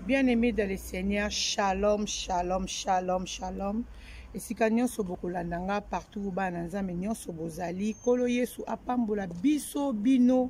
Bien-aimés dans le Seigneur, shalom, shalom, shalom, shalom. Et si kanyon soboko landanga partout ba nanzambe nyonso bozali kolo Yesu apambola biso bino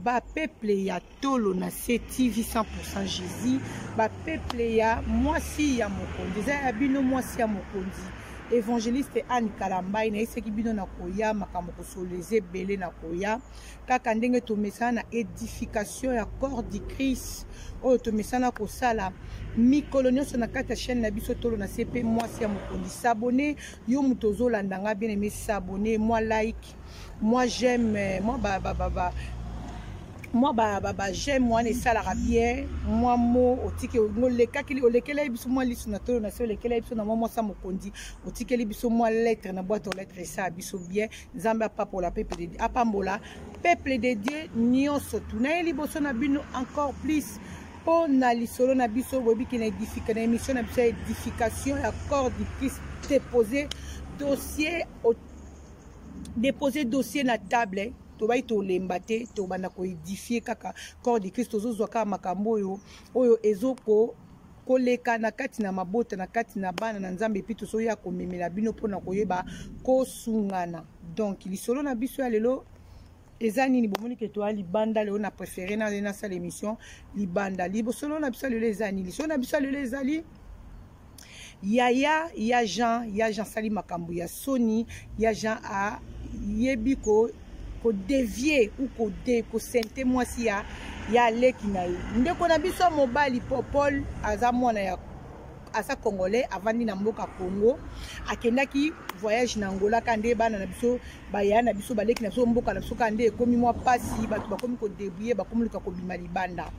ba peuple ya tolo na TV 100% Jésus ba peuple ya mwasi ya mokonzi za bino mwasi ya mokonzi évangéliste Anne Kalambai na iseki bino na koya makambo kosoleze belé na koya kaka ndenge to mesana na édification ya corps du Christ oyo to mesana ko sala mikolo nyonso na kati ya chaîne na biso tolo na CP mwasi ya mokonzi. S'abonner yo mutozo landanga bien aimé, s'abonner, moi like, moi j'aime, j'aime moi ne salara bien moi mo otike olekaki olekela biso moi lisu na tolo na se olekela biso na moi sa mokonzi otike biso moi lettre na boîte aux lettres ça biso bien nzambe pa pour la peuple de Dieu apambola peuple de Dieu nyonso tuna liboso na bino encore plus pour na lisolo na biso webi ki na édification na émission na biso édification ya corps du Christ déposer dossier na table to bai to lembate to bana ko édifier kaka corps du Christ ozozwa ka makambo oyo ezoko koleka na kati na mabota na kati na bana na nzambe pito so ya komemela bino pona koyeba ko sungana. Donc lisolo na biso ya lelo ezani ni bomoni ke to ali banda leo na préféré na sa l'émission libanda libosolo na biso lelo ezani lisolo na biso lelo ezali ya Jean sali makambo ya Sony ya Jean a yebi ko dévier ou ko sente mwasi ya leki na ye ndeko na biso mobali Popol aza mwana ya asa congolais avandi na mboka Congo akendaki voyage na Angola kande bana na biso baya na biso baleki na biso mboka na biso kande ekomi mwa pasi bato bakomi ko débrouiller bakomi luka ko bima libanda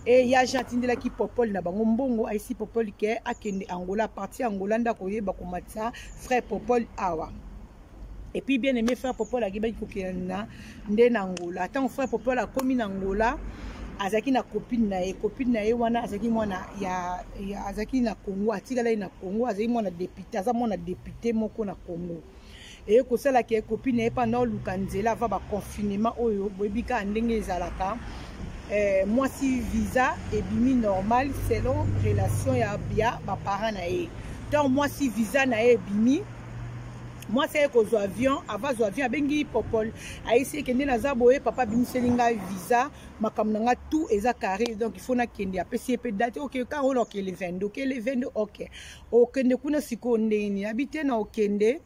et ya jantindela ki Popol na bango mbongo aisi Popol ke akende Angola parti Angola ndako ye bakomata frère Popol awa. Et puis bien aimé frère Popol a gibaki kokena nde na Angola. Tant frère Popol a komi na Angola azaki na copine na ye wana azaki mwana ya azaki na Congo atikala na Congo azaki mwana député aza mwana député moko na Congo. Et ko sala ke copine e pendant lukanzela va ba confinement oyo boyebika ndenge ezalaka mwasi visa et bimi normal selon relation ya bia ba parents na ye. Donc mwasi visa na ye bimi moi c'est que avion avant avion abengi Popol aisi kende na zaboye papa bimiselinga visa makamnanga tout eza carré donc il faut na kende apesi pe date OK ka on OK le 22 OK le 22 OK okende kuna siko ndeni habite na okende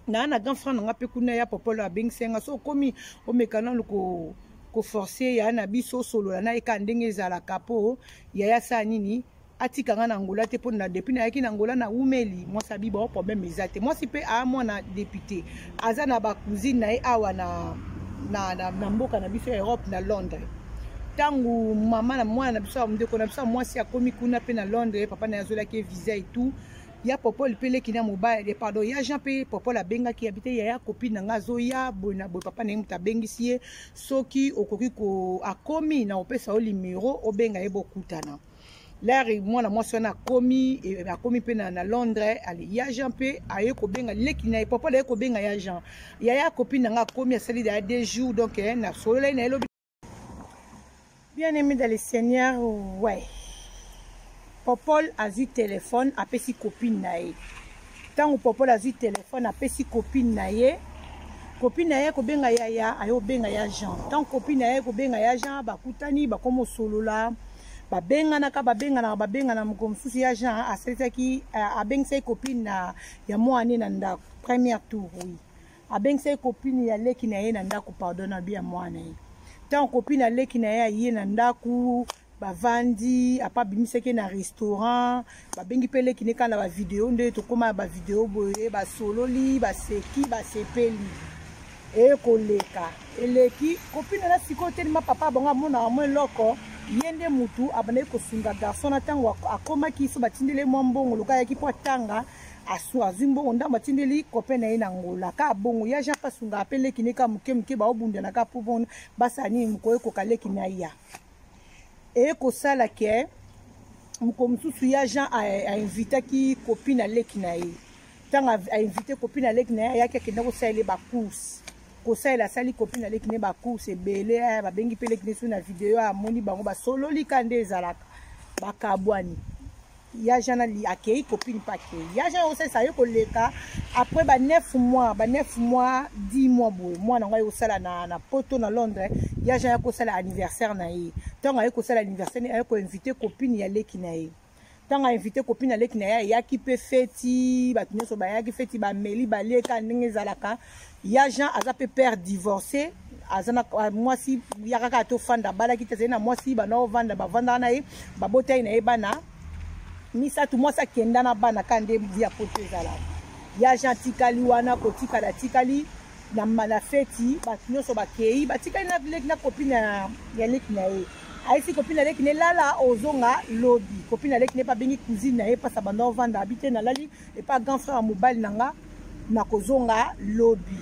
na grand frère nga pe kuna ya Popol abengi senga so komi o mekana ko forcer ya na biso solo na eka ndenge za kapo ya sa nini atika nga na Angola te pona depuis na yaki na Angola na umeli moi sabi ba problème ezate moi si pe a mwana député aza na ba cousine na awa na mboka na biso Europe na Londres tangu mama na mwana na biso ndeko na biso moi si akomi kuna pe na Londres papa na yazola ke visa et tout ya Popol pele kina mobile pardon ya Jean pe Popol abenga ki habite ya copine nga zo ya bona boy papa na muta bengisi soki okoki ko akomi na opesa o numéro obenga ebo kutana. L'air moi na moi sona komi et a komi pe na Londres ali ya Jean pe aye ko benga leki na Popol aye ko benga ya Jean ya copine nga komi a sali da 2 jours donc na solo na elobi. Bien aimé dans le Seigneur, ouais Popol a eu téléphone apesi copine na ye tant Popol a eu téléphone apesi copine na ye ko benga ya ayo benga ya Jean tant copine na ye ko benga ya Jean bakutani bakomo solola babenga na mkomsusi ya Jean asetaki abengisa copine na ya mwane na ndako premier tour oui abengisa copine ya leki na ye na ndako pardon na bia mwane tant copine ya leki na ye na ndako bavandi apa bimiseke na restaurant babengi pele kine kana ba video nde to koma ba video boye ba sololi ba seki ba sepeli e koleka eleki copine na siko telema papa bonga mona mo loko yende mutu abane ko sunga garçon na tango akoma kiso batindele mbongo loka yaki po tanga asu azimbo nda batindeli copain na ina ngola ka bongo ya Jean pasunga apele kine ka muke ba obunda na ka po basani mko ko kaleki na ya et ko sala ke mkomsusu ya Jean a invité ki copine à leki na ye tanga a invité copine à leki na ya kende ko sala ba course ko sala sali copine à leki ne ba course belé ba bengi pele kine sur na vidéo a moni bango ba solo li kande ezalaka bakabwani ya jana li akei copine pas ke ya jana aussi ça yo koleka après ba 9 mois 10 mois boy moi na ngai osala na poto na Londres ya jana ko sala anniversaire na ye tant ay ko sala anniversaire ay ko inviter copine ya leki na ye tant a invité copine ya leki na ye ya ki pe feti ba tunyo ba ya ki feti ba meli ba leka ndenge zalaka ya jana aza pe père divorcé azana moi si ya kaka to fanda bala ki te na moi si ba no vanda ba vanda na ye ba botay na ye bana misa tout moi ça kenda na bana kande via poto ezala ya jantikali wana kotika la tikali na mala feti ba nyonso ba kei ba tikali na leki na copine ya leki na ye aisi copine ya leki ne lala ozonga lobby copine ya leki ne pa bengi cousine na ye pa sa banda vanda habiter na lali et pas grand frère mobile nanga na kozonga lobby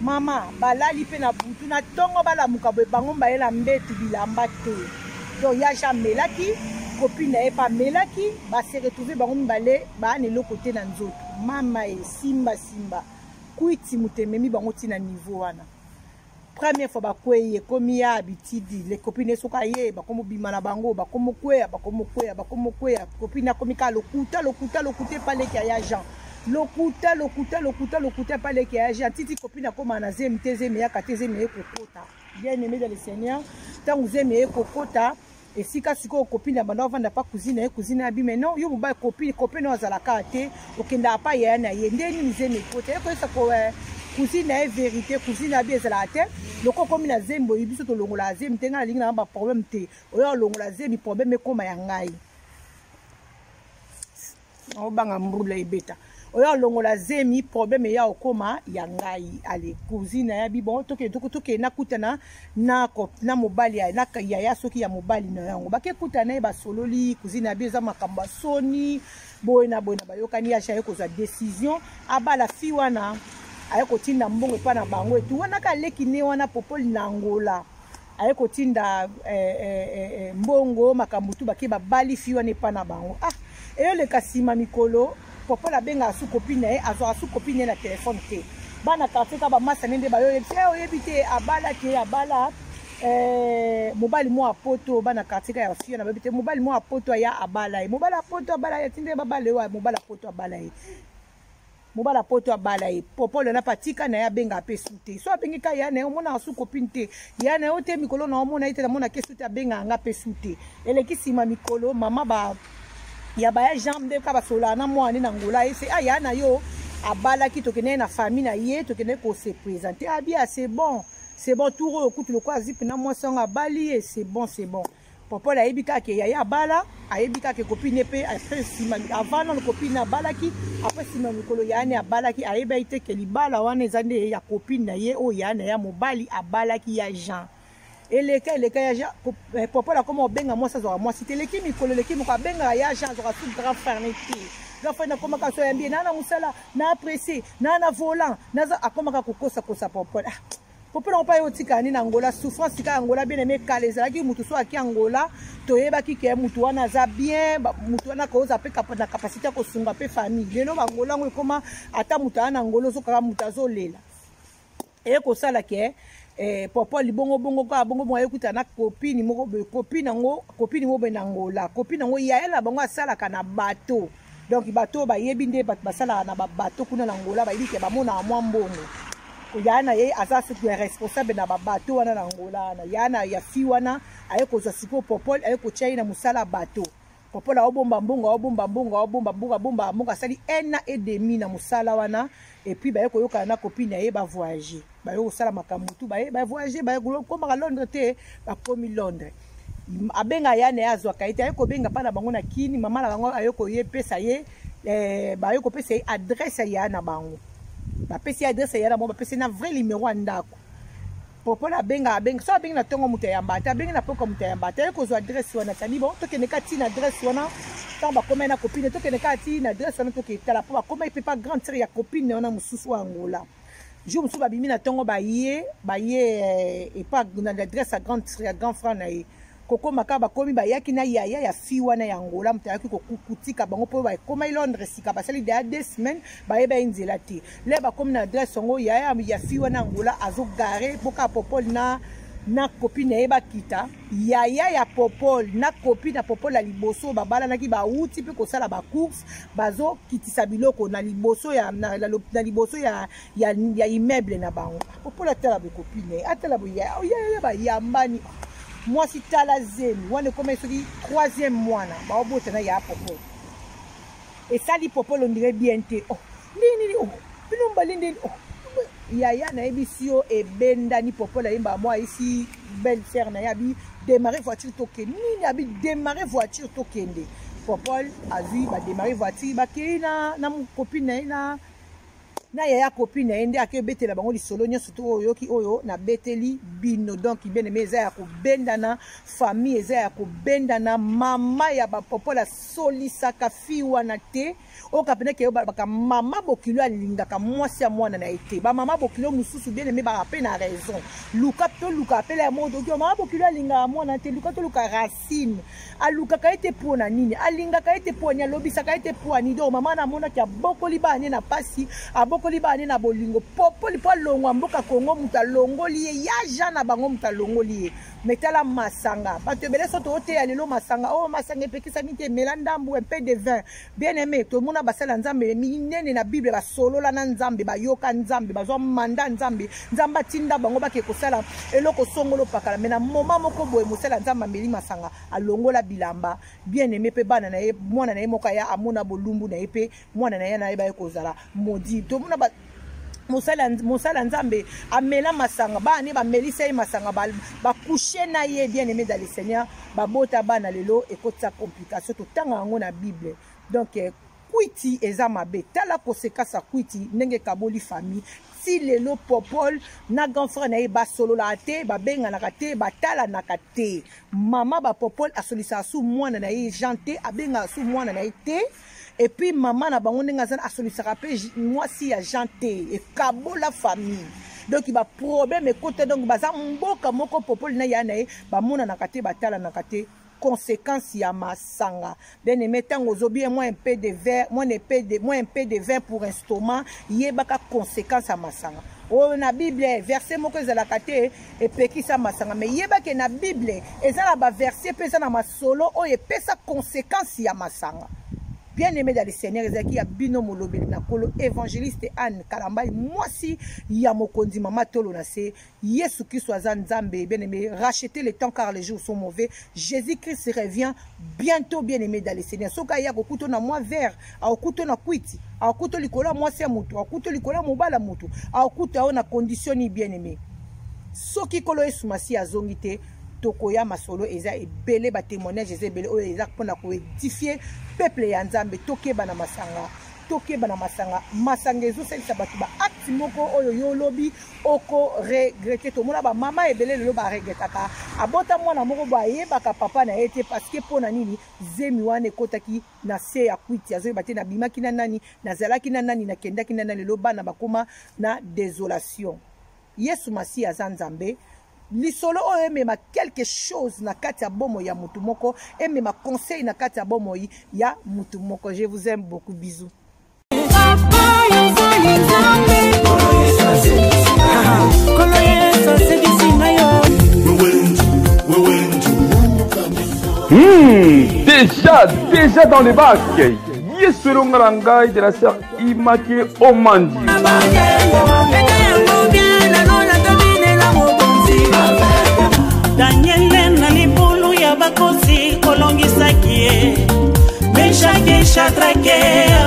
mama balali pe na butu na tongo bala mukaboy bango mbayela mbetu bilamba te donc ya jamelaki copine na ye pa melaki ba se retrouver bango mbale ba ne lo côté na nzoto mama e simba kuiti mutememi bango tina niveau wana première fois ba kweye komi ya habitude les copines soka ye ba komo bima na bango ba komo kwea copine na komi ka lokuta pa leki ya Jean lokuta pa leki ya Jean titi copine na koma na zemte zeme ya katezeme kokota bien aimé dans le Seigneur tant vous aimez kokota. Et si quand tu as copine à banda vanda pas cousine abi mais non yo mobile copine aux la carte okenda pas ya na ye ndeni mizeme kote ko ça ko cousine est vérité cousine abi ezala te loko comme na zembo ibiso to longola zem tenga lingi na ba problème te oyo longola zem problème koma ya ngai o banga mbula ibeta oyo longola zemi problème ya okoma ya ngai ale cousine ya bibon toke na kutana na mobali ya soki ya mobali na yango bake kutana ba sololi cousine ya biza makamba soni boyena bayokani ya chaye koza décision abala fi wana aye kotinda mbongo pa na bango etu wana ka leki ne wana popoli na Angola aye kotinda mbongo makambutu bake babali fi wana pa na bango eyo le kasima mikolo papa la benga asu copine e asu copine na téléphone te bana katika ba masa nende ba yo yebite abala mobali mo apoto bana katika ya fio na bebite mobali mo apoto ya abala ya tinde babale wa mobala poto abala e popo le na patika na ya benga pe sute so bengi ka ya na mona asu copine te ya na ote mikolo na mona ite na mona kesute benga nga pe sute elekisima mikolo mama ba ya baya jambe ka basola na mwana na Angola ese aya na yo abala ki tokene na famille na ye tokene ko se présenter abia c'est bon tour okutu le kwa zip na moi songa bali et c'est bon popo la ebika ke ya bala ayebika ke copine pe après sima avant na copine na balaki après sima mikolo ya ne abalaki ayeba ite ke libala wana ezande ya copine na ye o ya na ya mobali abalaki ya Jean eleka ya Jean popo la comme benga moi ça moi c'était leki mikolo leki mo ka benga ya Jean zo ka tout grand frère neti grand frère na koma ka so yambi na musala na apprécier na volant na akoma ka kokosa popo popo na pa yo tikani na Angola souffrance ka Angola bien aimé kaleza ki mutu so aki Angola toyeba ki ke mutu wana za bien mutu wana ko za pe na capacité ko sunga pe famille lelo Angola ngo koma ata mutu ana Angola so ka mutu azolela e ko sala ke popo libongo ka bongo ayekuta na copine mo na Angola copine ngo ya ela bongo asala kana bateau donc bateau ba yebi nde basala na bateau kuna na Angola ba ilike ba mona mwa mbongo yana ye azasu ku responsable na bateau wana na Angola na yana ya fi wana ayeko za siko popo ayeko chaina musala bateau popo la obomba mbongo sali 1 an et demi na musala wana et puis ba yoka na copine ye ba voyager ba yo sala makamutu ba voyager ba yo koma Londres te ba komi Londres abenga yana azwa kaita ayeko benga pana bango na kini mama na bango ayeko ye pesa ye ba ayeko pesa ye adresse ya na bango ba pesa adresse ya na bango ba pesa na vrai numéro andako popo la benga so benga na tongo muta ya mbata benga na poko muta ya mbata ayeko zo adresse wana tani bon to kene ka tina adresse wana tant ba koma na copine to kene ka tina adresse wana to ke tala po ba koma ipe pas grande sœur ya copine wana mususu wa Angola jour mususu ba bimi na tongo ba ye et pas na adresse à grande sœur ya grand frère na ye koko makaba komi ba yaki na ya fi wana ya Angola mutaki ko kukutika bango po ba koma Londres sika ba sali de 2 semaines ba yeba inzela te le ba komi na adresse ngo ya fi wana Angola azo gare boka popol na na copine eba kita yaya ya popol na copine na popol la liboso babala naki ba uti pe ko sala ba course bazo kitisa biloko na liboso ya na liboso ya immeuble na bango popol atala be copine atala bo ya ba yambani moi si tala zemi wana comme soki 3e mois na ba obota na ya popol et ça li popol on dirait bien te oh nini oh bilomba linde oh yaya na ebisio e benda ni popola yimba moi ici belle sœur na yabi démarrer voiture tokende ni yabi démarrer voiture tokende popol azi ba démarrer voiture ba kina na copine na yaya copine ende akebetela bango lisolo nyonso to oyo ki oyo na beteli bino donc bien aimé eza ya ko benda na famille eza ya ko benda na mama ya ba popola solisa ka fiwa na te o kapene ke baka mama bokilo alingaka mwasi ya mwana na ete ba mama bokilo mususu bien aimé ba rappel na raison luka to luka apela ya modo ki mama bokilo alingaka mwana te luka to luka racine aluka ka ete pona nini alingaka ete pona lobisa ka ete pona do mama na mona ki bokoli ba ne na pasi abokoli ba ne na bolingo popoli po longwa mboka Kongo muta longoli ye ya jana bango muta longoli ye metala masanga bato bele soto ote ya lelo masanga oh masanga epekisa mite melandambu un peu de vin bien aimé to mona basala nzambe minene na bible ba solola na nzambe ba yoka nzambe bazwa manda nzambe nzamba tinda bango bake kosala eloko songolo pakala mena moma moko boye mosala nzamba meli masanga alongola bilamba bien aimé pe bana na ye mwana na ye moka ya amona bolumbu na ye pe mwana na ye na ye ba ekozala modi to mona Mosala nzambe amela masanga ba ne ba melisa ye masanga ba coucher na ye bien aimé dans le Seigneur ba bota bana lelo ekota complication to tanga ngo na Bible donc kwiti eza mabe tala conséquence kwiti ndenge kaboli famille si lelo popol na grand frère na ye ba solo la te ba benga na kate ba tala na kate mama ba popol asolisa su mwana na ye janté abenga su mwana na ye te. Et puis maman na bango ndenga zana asolisa rappel moi si ya janté et kabo la famille donc il va problème et côté donc baza mboka moko popol na ya na ye ba mona na kate batala na kate conséquence ya masanga bien aimé tango zobi moi un peu de verre moi un peu de vin pour estomac yebaka conséquence ya masanga oh na Bible verset moko ezala kate et pekisa masanga mais yebaka na Bible ezala ba verset pesa na masolo o epesa conséquence ya masanga. Bien aimé dans le Seigneur, Ezaki a bino molobeli na kolo évangéliste Anne Kalambai moi si ya mokondi mama tolo na se Yesu Christ azan nzambe bien aimé racheter le temps car les jours sont mauvais Jésus-Christ revient bientôt bien aimé dans le Seigneur soka ya kokuto na moi vert a kokuto na kwiti a kokuto likola moi se mutu a kokuto likola mobala mutu a kokuto na condition ni bien aimé soki kolo Yesu masi azongi te tokoya masolo eza ebele ba témoignage eza ebele oyo eza pona ko édifier peuple ya nzambe tokeba na masanga masanga ezo salisa bato ba acte moko oyo yo lobi oko regretter to mona ba mama ebele lelo ba regretaka abota mwana moko ba yebaka papa na ete parce que pona nini zemi wane kotaki na se ya kwiti azo bate na bimaki na nani na zalaki na nani na kendaki na nani lelo bana bakoma na désolation Yesu masi aza nzambe lisolo oyo emema quelque chose na kati ya bomo ya mutu moko emema conseil na kati ya bomo ya mutu moko. Je vous aime beaucoup, bisous. Déjà dans les bacs. Yesero Ngarangai de la sœur Immaculée Omandi. Daniel na libulu ya bakosi kolongisaki ye meshaki shatrake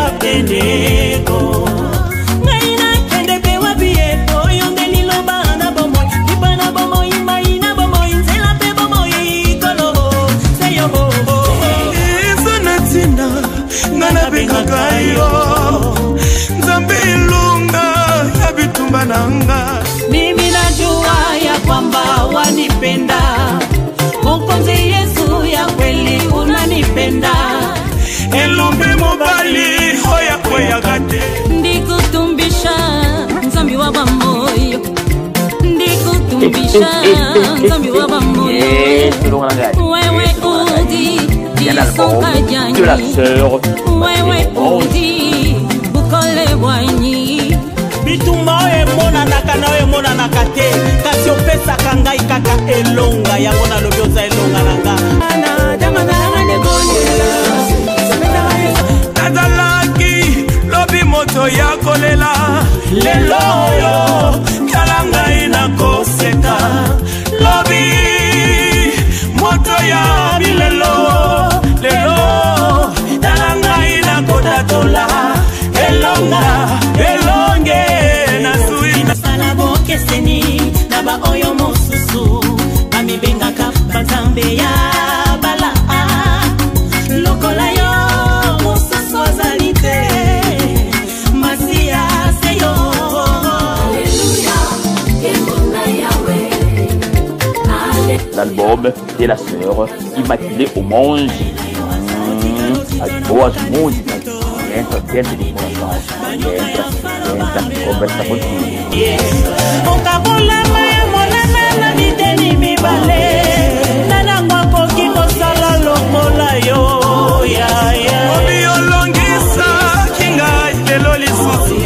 apendeko ngai nakende pe wabie oyo nde liloba na bomoi liba na bomoi mai na bomoi nzela pe bomoi kolo seyo bobo izo na tinda nga nabengaka yo nzambe ilunga ya bitumba nanga mimi najua ya kwamba wanipenda Mokonzi Yesu ya kweli unanipenda elombe mobali hoya kweya gate ndikutumbisha nzambi wa bamoyo ndikutumbisha nzambi wa bamoyo wewe udi disonga jani wewe udi bukole wanyi bitumba emona naka elaka na oyo emonanaka te kasi opesaka ngai kaka elonga yango nalobi oza elonga na nga nazalaki lobi moto ya kolela lelo oyo tala ngai nakoseka lobi moto ya bilelo lelo tala ngai nakotatola elonga elonge nasui nasala bokeseni na baoyo mosusu bamibengaka banzambe ya bala lokola yo mosusu azali te masia seyo L'album de la sœur Immaculée au Monde. Boas músicas, entra dentro de coração, entra, conversa contigo. O cabulama é molema na vida ni mi vale. Nana ngwako kiko sala lokola yo, ya ya. Obi olongisa kinga lelo lisusu.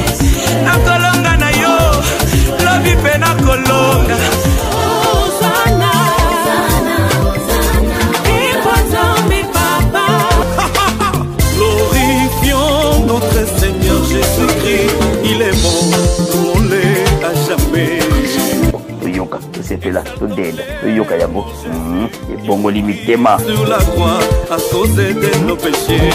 Nakolonga na yo, lobi pe nakolonga. Il est bon, on l'est à jamais. Yoka, c'est fait là, tout dead. Yoka yabo, et bongo limité ma. Sur la croix, à cause de nos péchés.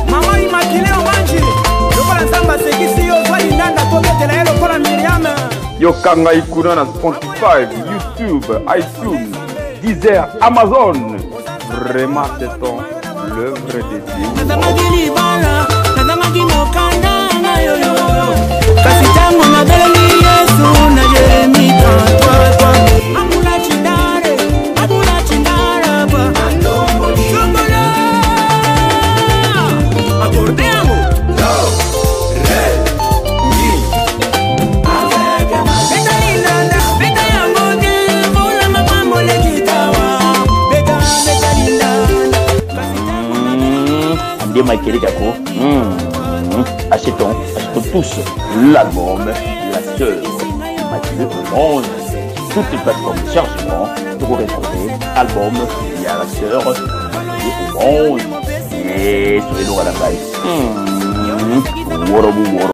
Maman Immaculée au Manji, lokola nzamba sekisi yo zwa linanda tobetela ye lokola Miriam. Yokanga ikuna na Spotify, YouTube, iTunes, Deezer, Amazon. Vraiment, c'est ton l'œuvre de Dieu. Achetons tous l'album La Sœur Immaculée au Monde. Toutes les plateformes de chargement pour retrouver l'album La Sœur Immaculée au Monde. Et sur les lois à la baille.